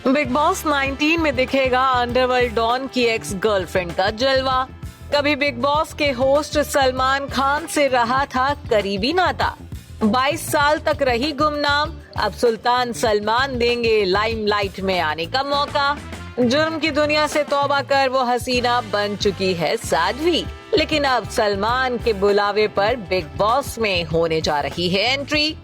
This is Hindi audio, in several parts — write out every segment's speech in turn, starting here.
बिग बॉस 19 में दिखेगा अंडरवर्ल्ड डॉन की एक्स गर्लफ्रेंड का जलवा। कभी बिग बॉस के होस्ट सलमान खान से रहा था करीबी नाता, 22 साल तक रही गुमनाम। अब सुल्तान सलमान देंगे लाइमलाइट में आने का मौका। जुर्म की दुनिया से तौबा कर वो हसीना बन चुकी है साध्वी, लेकिन अब सलमान के बुलावे पर बिग बॉस में होने जा रही है एंट्री।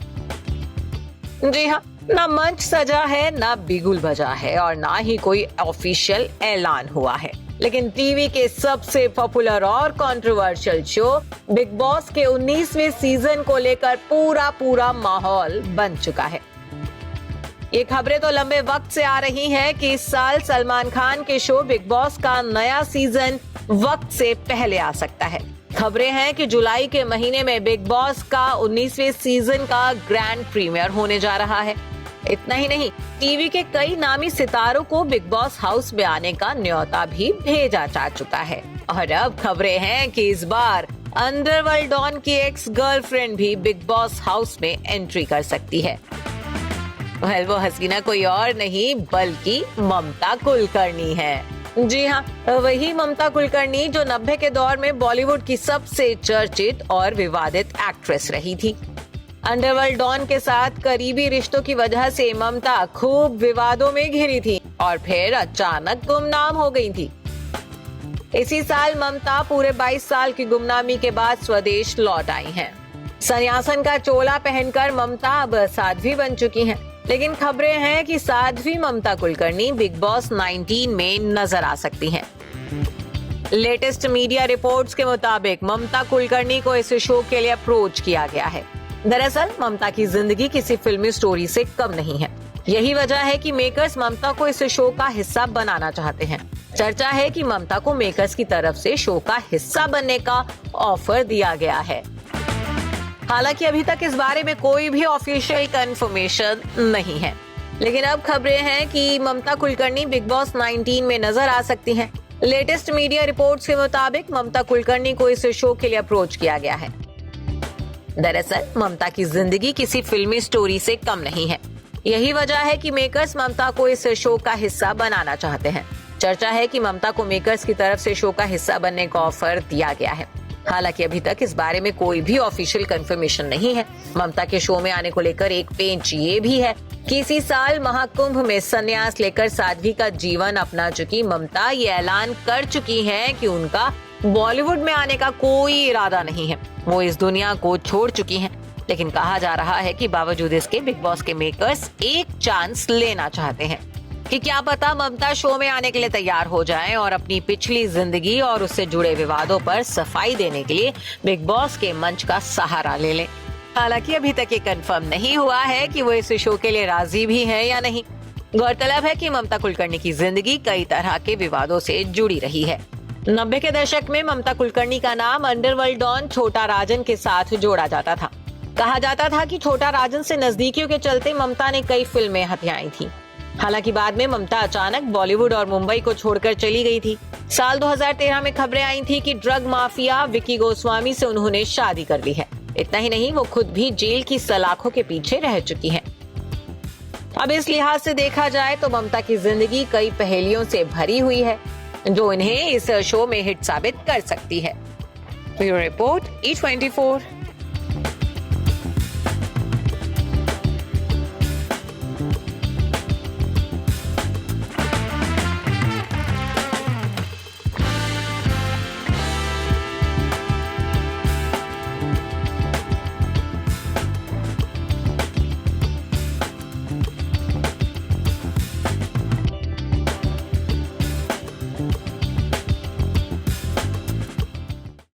जी हाँ, ना मंच सजा है, ना बिगुल बजा है और ना ही कोई ऑफिशियल ऐलान हुआ है, लेकिन टीवी के सबसे पॉपुलर और कंट्रोवर्शियल शो बिग बॉस के 19वें सीजन को लेकर पूरा माहौल बन चुका है। ये खबरें तो लंबे वक्त से आ रही हैं कि इस साल सलमान खान के शो बिग बॉस का नया सीजन वक्त से पहले आ सकता है। खबरें हैं कि जुलाई के महीने में बिग बॉस का 19वें सीजन का ग्रैंड प्रीमियर होने जा रहा है। इतना ही नहीं, टीवी के कई नामी सितारों को बिग बॉस हाउस में आने का न्योता भी भेजा जा चुका है। और अब खबरें हैं कि इस बार अंडरवर्ल्ड डॉन की एक्स गर्लफ्रेंड भी बिग बॉस हाउस में एंट्री कर सकती है। वो हसीना कोई और नहीं बल्कि ममता कुलकर्णी है। जी हाँ, वही ममता कुलकर्णी जो 90 के दौर में बॉलीवुड की सबसे चर्चित और विवादित एक्ट्रेस रही थी। अंडरवर्ल्ड डॉन के साथ करीबी रिश्तों की वजह से ममता खूब विवादों में घिरी थी और फिर अचानक गुमनाम हो गई थी। इसी साल ममता पूरे 22 साल की गुमनामी के बाद स्वदेश लौट आई हैं। सन्यासन का चोला पहनकर ममता अब साध्वी बन चुकी हैं। लेकिन खबरें हैं कि साध्वी ममता कुलकर्णी बिग बॉस 19 में नजर आ सकती हैं। लेटेस्ट मीडिया रिपोर्ट्स के मुताबिक ममता कुलकर्णी को इस शो के लिए अप्रोच किया गया है। दरअसल ममता की जिंदगी किसी फिल्मी स्टोरी से कम नहीं है। यही वजह है कि मेकर्स ममता को इस शो का हिस्सा बनाना चाहते हैं। चर्चा है कि ममता को मेकर्स की तरफ से शो का हिस्सा बनने का ऑफर दिया गया है। हालांकि अभी तक इस बारे में कोई भी ऑफिशियल कंफर्मेशन नहीं है, लेकिन अब खबरें हैं कि ममता कुलकर्णी बिग बॉस 19 में नजर आ सकती हैं। लेटेस्ट मीडिया रिपोर्ट्स के मुताबिक ममता कुलकर्णी को इस शो के लिए अप्रोच किया गया है। दरअसल ममता की जिंदगी किसी फिल्मी स्टोरी से कम नहीं है। यही वजह है कि मेकर्स ममता को इस शो का हिस्सा बनाना चाहते हैं। चर्चा है कि ममता को मेकर्स की तरफ से शो का हिस्सा बनने का ऑफर दिया गया है। हालांकि अभी तक इस बारे में कोई भी ऑफिशियल कंफर्मेशन नहीं है। ममता के शो में आने को लेकर एक पेंच ये भी है कि इसी साल महाकुंभ में संन्यास लेकर साध्वी का जीवन अपना चुकी ममता ये ऐलान कर चुकी हैं कि उनका बॉलीवुड में आने का कोई इरादा नहीं है। वो इस दुनिया को छोड़ चुकी हैं। लेकिन कहा जा रहा है कि बावजूद इसके बिग बॉस के मेकर्स एक चांस लेना चाहते हैं कि क्या पता ममता शो में आने के लिए तैयार हो जाएं और अपनी पिछली जिंदगी और उससे जुड़े विवादों पर सफाई देने के लिए बिग बॉस के मंच का सहारा ले लें। हालांकि अभी तक ये कंफर्म नहीं हुआ है कि वो इस शो के लिए राजी भी हैं या नहीं। गौरतलब है कि ममता कुलकर्णी की जिंदगी कई तरह के विवादों से जुड़ी रही है। 90 के दशक में ममता कुलकर्णी का नाम अंडरवर्ल्ड डॉन छोटा राजन के साथ जोड़ा जाता था। कहा जाता था कि छोटा राजन से नजदीकियों के चलते ममता ने कई फिल्में हथियाई थी। हालांकि बाद में ममता अचानक बॉलीवुड और मुंबई को छोड़कर चली गई थी। साल 2013 में खबरें आई थी कि ड्रग माफिया विकी गोस्वामी से उन्होंने शादी कर ली है। इतना ही नहीं, वो खुद भी जेल की सलाखों के पीछे रह चुकी हैं। अब इस लिहाज से देखा जाए तो ममता की जिंदगी कई पहेलियों से भरी हुई है, जो इन्हें इस शो में हिट साबित कर सकती है। Bureau report E24।